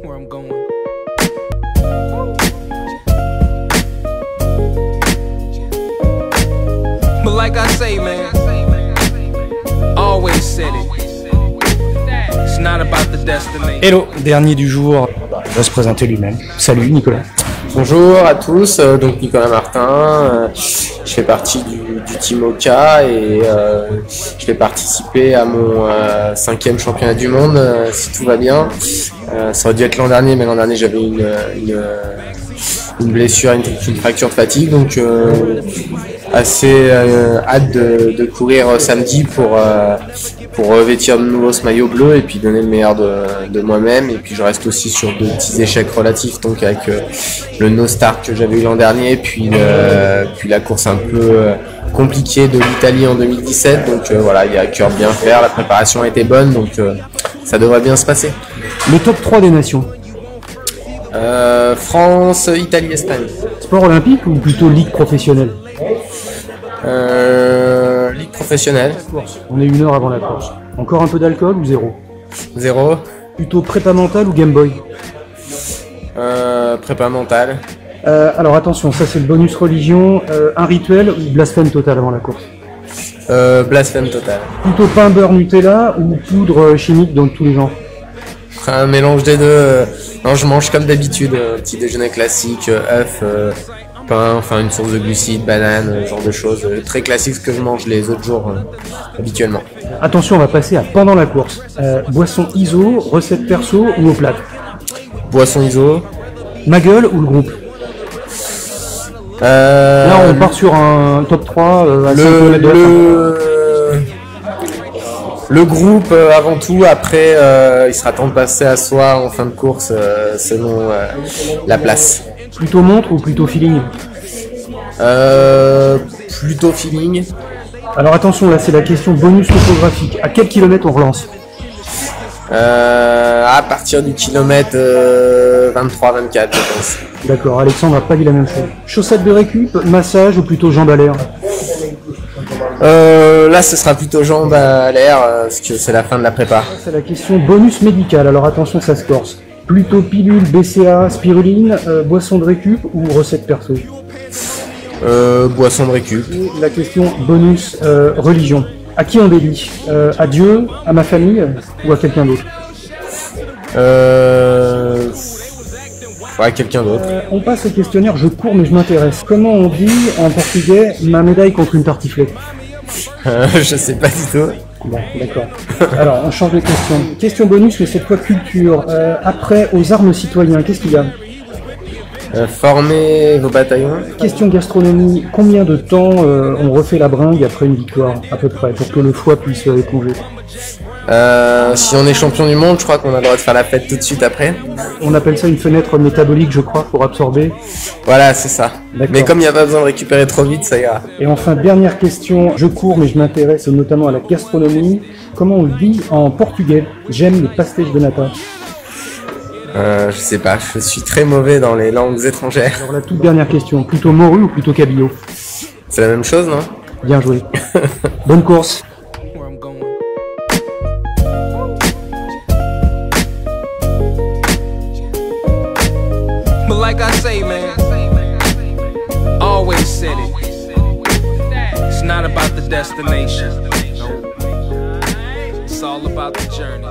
where I'm going. But like I say, man, always said it. It's not about the destination. Hello, dernier du jour, il va se présenter lui-même. Salut Nicolas. Bonjour à tous, donc Nicolas Martin, je fais partie du team Oka et je vais participer à mon 5e championnat du monde si tout va bien. Ça aurait dû être l'an dernier, mais l'an dernier j'avais une blessure, une fracture de fatigue, donc assez hâte de courir samedi pour revêtir de nouveau ce maillot bleu et puis donner le meilleur de moi-même. Et puis je reste aussi sur de petits échecs relatifs, donc avec le no start que j'avais eu l'an dernier, puis la course un peu compliquée de l'Italie en 2017. Donc voilà, il y a à cœur de bien faire, la préparation a été bonne, donc ça devrait bien se passer. Le top 3 des nations. France, Italie, Espagne. Sport olympique ou plutôt ligue professionnelle? Ligue professionnelle. On est 1 heure avant la course. Encore un peu d'alcool ou zéro? 0. Plutôt prépa mentale ou Game Boy? Prépa mentale. Alors attention, ça c'est le bonus religion. Un rituel ou blasphème total avant la course? Blasphème total. Plutôt pain, beurre, Nutella ou poudre chimique dans tous les genres? Un mélange des deux. Non, je mange comme d'habitude, petit déjeuner classique, œuf, pain, enfin une source de glucides, banane, genre de choses très classiques, ce que je mange les autres jours habituellement. Attention, on va passer à pendant la course. Boisson ISO, recette perso ou au plat? Boisson ISO. Ma gueule ou le groupe? Là, on part sur un top 3 à 5 km de la fin. Le groupe avant tout, après il sera temps de passer à soi en fin de course selon la place. Plutôt montre ou plutôt feeling? Plutôt feeling. Alors attention, là c'est la question bonus topographique. À quel kilomètre on relance? À partir du kilomètre 23-24 je pense. D'accord, Alexandre n'a pas dit la même chose. Chaussettes de récup, massage ou plutôt jambes à l'air? Là ce sera plutôt jambes à l'air parce que c'est la fin de la prépa. C'est la question bonus médicale, alors attention ça se corse. Plutôt pilule, BCA, spiruline, boisson de récup ou recette perso? Boisson de récup. Et la question bonus religion. À qui on dédie? À Dieu, à ma famille ou à quelqu'un d'autre? Ouais, quelqu'un d'autre. On passe au questionnaire je cours mais je m'intéresse. Comment on dit en portugais ma médaille contre une tartiflette? Je sais pas du tout. Bon, d'accord. Alors, on change de question. Question bonus, mais cette fois culture. Après, aux armes citoyens, qu'est-ce qu'il y a? Former vos bataillons. Question gastronomie. Combien de temps on refait la bringue après une victoire, à peu près, pour que le foie puisse éponger? Si on est champion du monde, je crois qu'on a le droit de faire la fête tout de suite après. On appelle ça une fenêtre métabolique, je crois, pour absorber. Voilà, c'est ça. Mais comme il n'y a pas besoin de récupérer trop vite, ça ira. Et enfin, dernière question. Je cours, mais je m'intéresse notamment à la gastronomie. Comment on le dit en portugais? J'aime les pastéis de nata. Je sais pas, je suis très mauvais dans les langues étrangères. Alors la toute dernière question. Plutôt morue ou plutôt cabillaud? C'est la même chose, non? Bien joué. Bonne course. Where I'm going. But like I say, man, always said it. It's not about the destination. It's all about the journey.